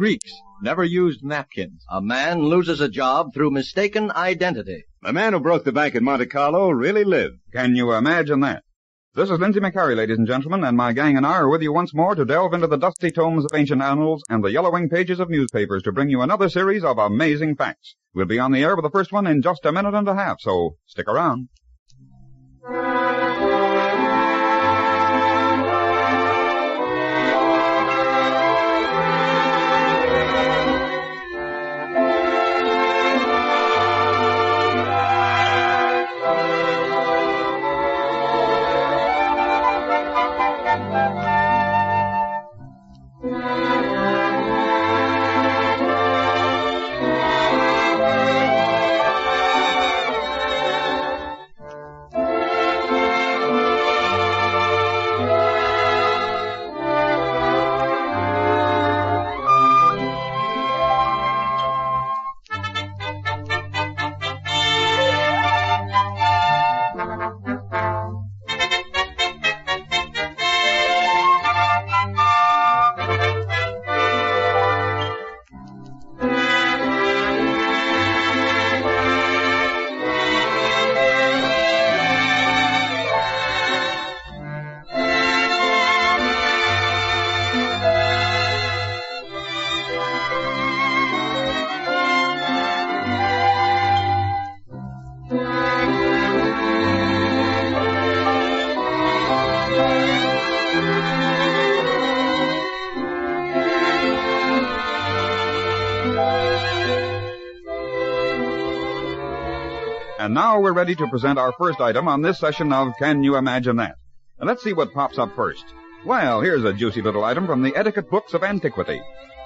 Greeks never used napkins. A man loses a job through mistaken identity. The man who broke the bank at Monte Carlo really lived. Can you imagine that? This is Lindsay McCarry, ladies and gentlemen, and my gang and I are with you once more to delve into the dusty tomes of ancient annals and the yellowing pages of newspapers to bring you another series of amazing facts. We'll be on the air with the first one in just a minute and a half, so stick around. And now we're ready to present our first item on this session of Can You Imagine That? And let's see what pops up first. Well, here's a juicy little item from the etiquette books of antiquity.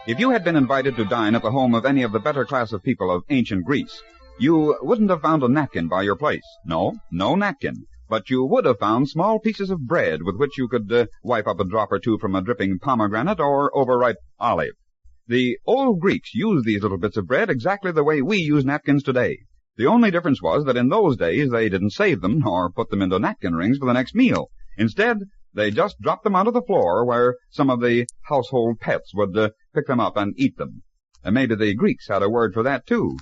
If you had been invited to dine at the home of any of the better class of people of ancient Greece, you wouldn't have found a napkin by your place. No napkin. But you would have found small pieces of bread with which you could wipe up a drop or two from a dripping pomegranate or overripe olive. The old Greeks used these little bits of bread exactly the way we use napkins today. The only difference was that in those days they didn't save them nor put them into napkin rings for the next meal. Instead, they just dropped them onto the floor where some of the household pets would pick them up and eat them. And maybe the Greeks had a word for that too,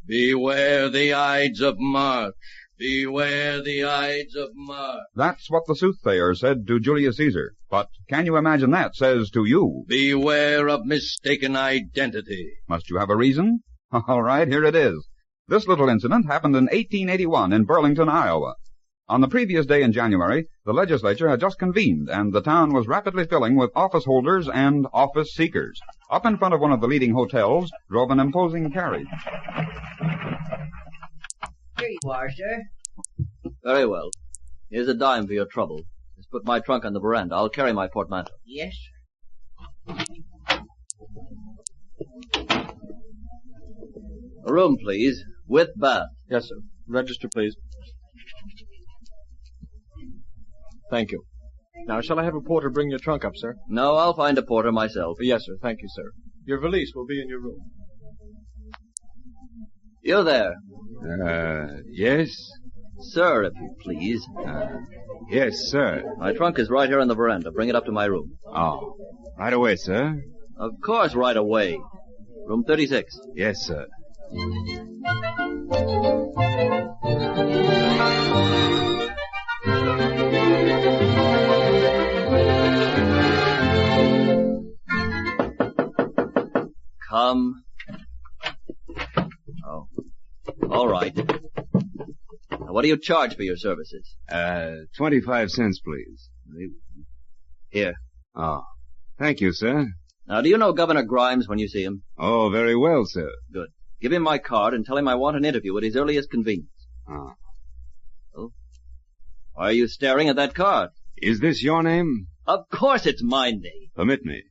Beware the Ides of March. Beware the Ides of March. That's what the soothsayer said to Julius Caesar. But Can You Imagine That says to you, Beware of mistaken identity. Must you have a reason? All right, here it is. This little incident happened in 1881 in Burlington, Iowa. On the previous day in January, the legislature had just convened, and the town was rapidly filling with office holders and office seekers. Up in front of one of the leading hotels drove an imposing carriage. Here you are, sir. Very well. Here's a dime for your trouble. Just put my trunk on the veranda. I'll carry my portmanteau. Yes, sir. A room, please, with bath. Yes, sir. Register, please. Thank you. Now, shall I have a porter bring your trunk up, sir? No, I'll find a porter myself. Yes, sir. Thank you, sir. Your valise will be in your room. You there. Yes? Sir, if you please. Yes, sir. My trunk is right here on the veranda. Bring it up to my room. Oh, right away, sir. Of course, right away. Room 36. Yes, sir. Come. Oh. All right. Now, what do you charge for your services? 25 cents, please. Here. Oh, thank you, sir. Now, do you know Governor Grimes when you see him? Oh, very well, sir. Good. Give him my card and tell him I want an interview at his earliest convenience. Oh. Oh? Why are you staring at that card? Is this your name? Of course it's my name. Permit me.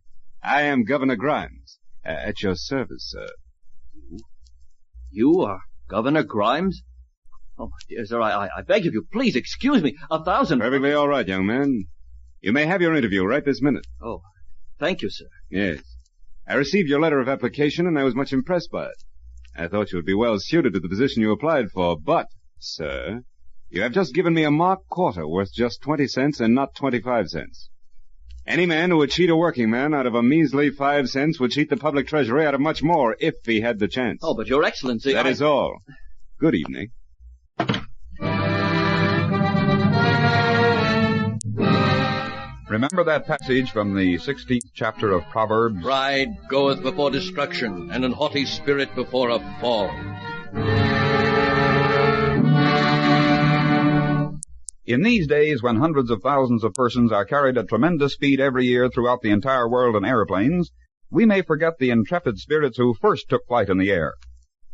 I am Governor Grimes. At your service, sir. You are Governor Grimes? Oh, my dear sir, I beg of you, please excuse me. 1,000... Perfectly all right, young man. You may have your interview right this minute. Oh, thank you, sir. Yes. I received your letter of application, and I was much impressed by it. I thought you would be well suited to the position you applied for, but, sir, you have just given me a marked quarter worth just 20 cents and not 25 cents. Any man who would cheat a working man out of a measly 5 cents would cheat the public treasury out of much more if he had the chance. Oh, but Your Excellency... That is all. Good evening. Remember that passage from the 16th chapter of Proverbs? Pride goeth before destruction, and an haughty spirit before a fall. In these days, when hundreds of thousands of persons are carried at tremendous speed every year throughout the entire world in airplanes, we may forget the intrepid spirits who first took flight in the air.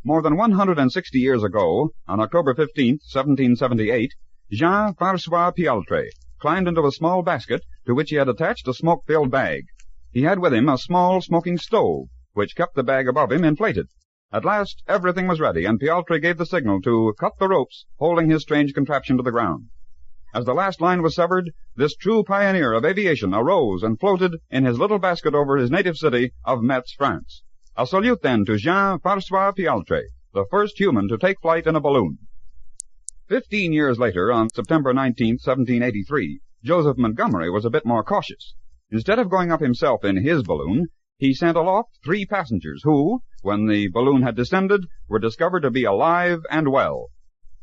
More than 160 years ago, on October 15th, 1778, Jean-François Pialtre climbed into a small basket to which he had attached a smoke-filled bag. He had with him a small smoking stove, which kept the bag above him inflated. At last, everything was ready, and Pialtre gave the signal to cut the ropes holding his strange contraption to the ground. As the last line was severed, this true pioneer of aviation arose and floated in his little basket over his native city of Metz, France. A salute then to Jean-François Pialtre, the first human to take flight in a balloon. 15 years later, on September 19, 1783, Joseph Montgomery was a bit more cautious. Instead of going up himself in his balloon, he sent aloft 3 passengers who, when the balloon had descended, were discovered to be alive and well.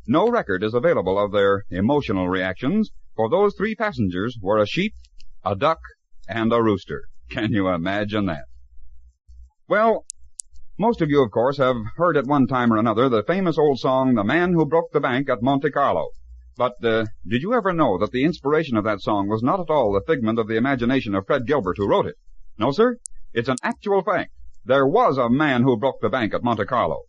No record is available of their emotional reactions, for those 3 passengers were a sheep, a duck, and a rooster. Can you imagine that? Well, most of you, of course, have heard at one time or another the famous old song, The Man Who Broke the Bank at Monte Carlo. But did you ever know that the inspiration of that song was not at all the figment of the imagination of Fred Gilbert, who wrote it? No, sir. It's an actual fact. There was a man who broke the bank at Monte Carlo.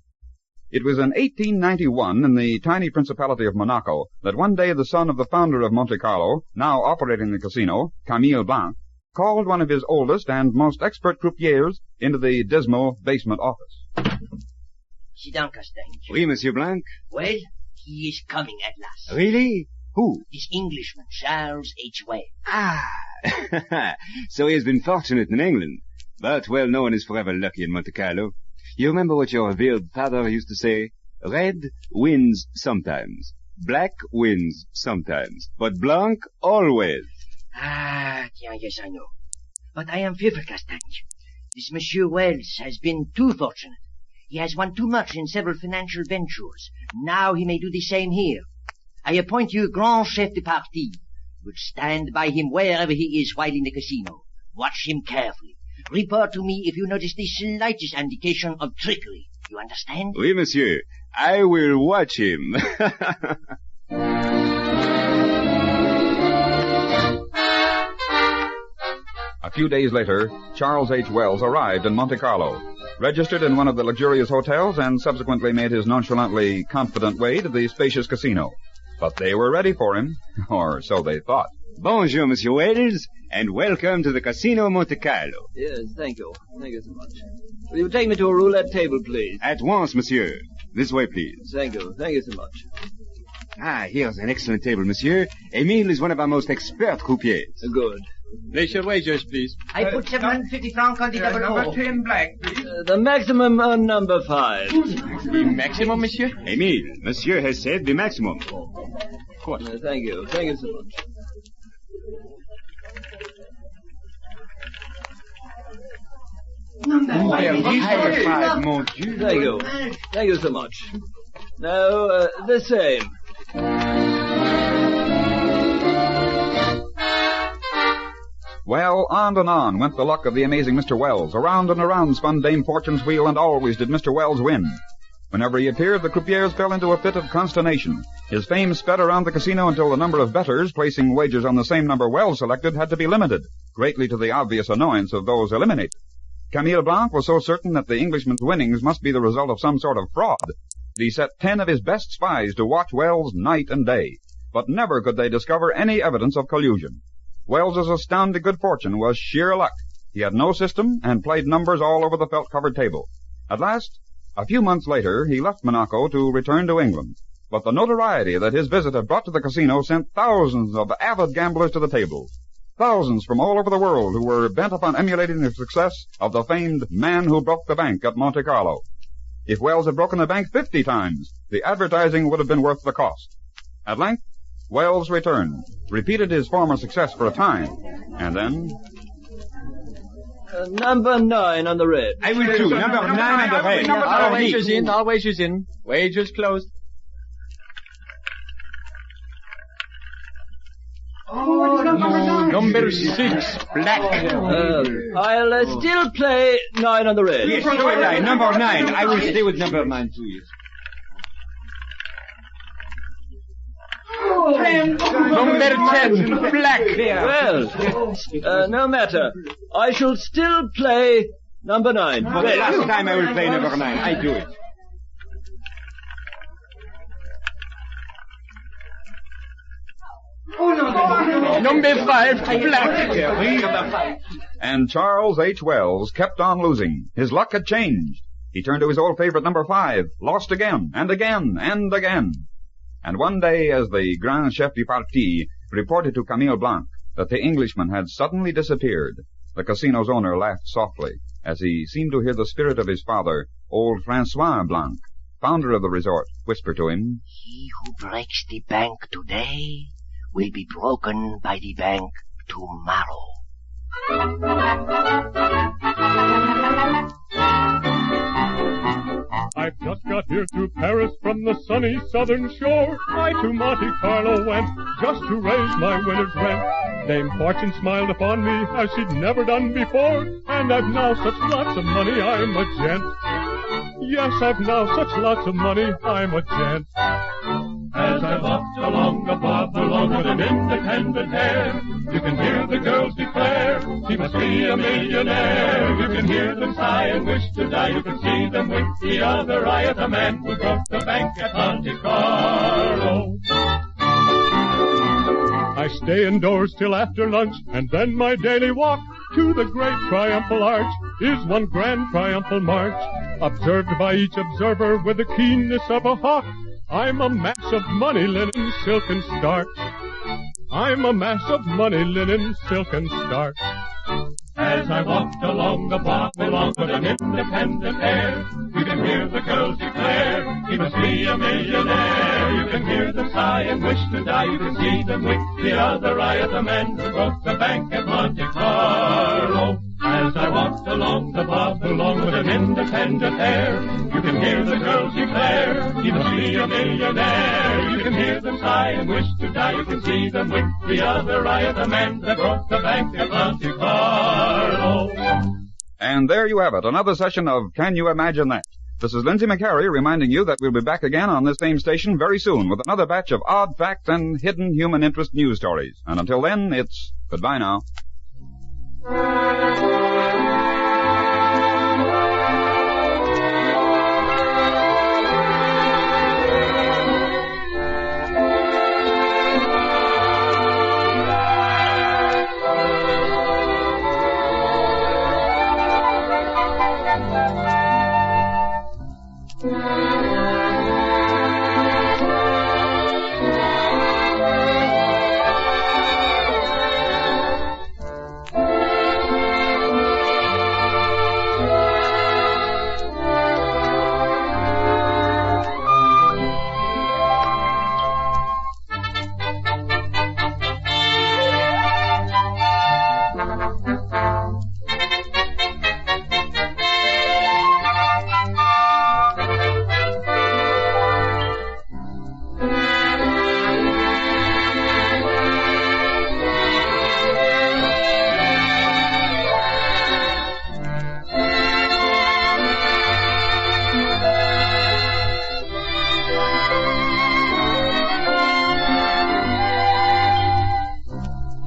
It was in 1891, in the tiny principality of Monaco, that one day the son of the founder of Monte Carlo, now operating the casino, Camille Blanc, called one of his oldest and most expert croupiers into the dismal basement office. Sit down, Castagne. Oui, Monsieur Blanc. Well, he is coming at last. Really? Who? This Englishman, Charles H. Wells. Ah! So he has been fortunate in England. But, well, no one is forever lucky in Monte Carlo. You remember what your revered father used to say? Red wins sometimes. Black wins sometimes. But Blanc always. Ah, yes, I know. But I am fearful, Castagne. This Monsieur Wells has been too fortunate. He has won too much in several financial ventures. Now he may do the same here. I appoint you grand chef de partie. You will stand by him wherever he is while in the casino. Watch him carefully. Report to me if you notice the slightest indication of trickery. You understand? Oui, monsieur. I will watch him. A few days later, Charles H. Wells arrived in Monte Carlo, registered in one of the luxurious hotels, and subsequently made his nonchalantly confident way to the spacious casino. But they were ready for him, or so they thought. Bonjour, Monsieur Wells, and welcome to the Casino Monte Carlo. Yes, thank you. Thank you so much. Will you take me to a roulette table, please? At once, monsieur. This way, please. Thank you. Thank you so much. Ah, here's an excellent table, monsieur. Emile is one of our most expert croupiers. Good. Place your wagers, please. I put 750 francs on the double O. 10 black, please. The maximum on number 5. The maximum, monsieur? Emile, monsieur has said the maximum. Of course. Thank you. Thank you so much. Higher 5, mon Dieu. Thank you. Thank you so much. Now, the same. Well, on and on went the luck of the amazing Mr. Wells. Around and around spun Dame Fortune's wheel, and always did Mr. Wells win. Whenever he appeared, the croupiers fell into a fit of consternation. His fame sped around the casino until the number of bettors placing wagers on the same number Wells selected had to be limited, greatly to the obvious annoyance of those eliminated. Camille Blanc was so certain that the Englishman's winnings must be the result of some sort of fraud that he set 10 of his best spies to watch Wells night and day. But never could they discover any evidence of collusion. Wells's astounding good fortune was sheer luck. He had no system and played numbers all over the felt-covered table. At last, a few months later, he left Monaco to return to England. But the notoriety that his visit had brought to the casino sent thousands of avid gamblers to the table. Thousands from all over the world who were bent upon emulating the success of the famed Man Who Broke the Bank at Monte Carlo. If Wells had broken the bank 50 times, the advertising would have been worth the cost. At length, Wells returned, repeated his former success for a time, and then... Number 9 on the red. I will too. Number 9 on the red. Our wages in, our wages in. Wages closed. Number 6, black. I'll still play 9 on the red. Yes, so will I. Number 9. I will stay with number 9 too, yes. Number 10, black. Well, no matter. I shall still play number 9. For the last time I will play number 9. I do it. Number 5, black. And Charles H. Wells kept on losing. His luck had changed. He turned to his old favorite number 5, lost again, and again, and again. And one day, as the Grand Chef du Parti reported to Camille Blanc that the Englishman had suddenly disappeared, the casino's owner laughed softly as he seemed to hear the spirit of his father, old Francois Blanc, founder of the resort, whisper to him, "He who breaks the bank today will be broken by the bank tomorrow." I've just got here to Paris from the sunny southern shore. I to Monte Carlo went just to raise my winter's rent. Dame Fortune smiled upon me as she'd never done before, and I've now such lots of money I'm a gent. Yes, I've now such lots of money I'm a gent. As I walked along the path along with an independent air, you can hear the girls declare he must be a millionaire. You can hear them sigh and wish to die. You can see them with the other eye at the man who broke the bank at Monte Carlo. I stay indoors till after lunch, and then my daily walk to the great triumphal arch is one grand triumphal march, observed by each observer with the keenness of a hawk. I'm a mass of money, linen, silk, and starch. I'm a mass of money, linen, silk, and starch. As I walked along the block along with an independent air, you can hear the girls declare he must be a millionaire. You can hear them sigh and wish to die. You can see them with the other eye at the man who broke the bank at Monte Carlo. As I walked along the block along with an independent air, you can hear the girls declare he must be a millionaire. You can hear them sigh and wish to die. You can see them with the other eye at the man that broke the bank at Monte Carlo. And there you have it, another session of Can You Imagine That? This is Lindsay McCary reminding you that we'll be back again on this same station very soon with another batch of odd facts and hidden human interest news stories. And until then, it's goodbye now.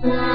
Yeah.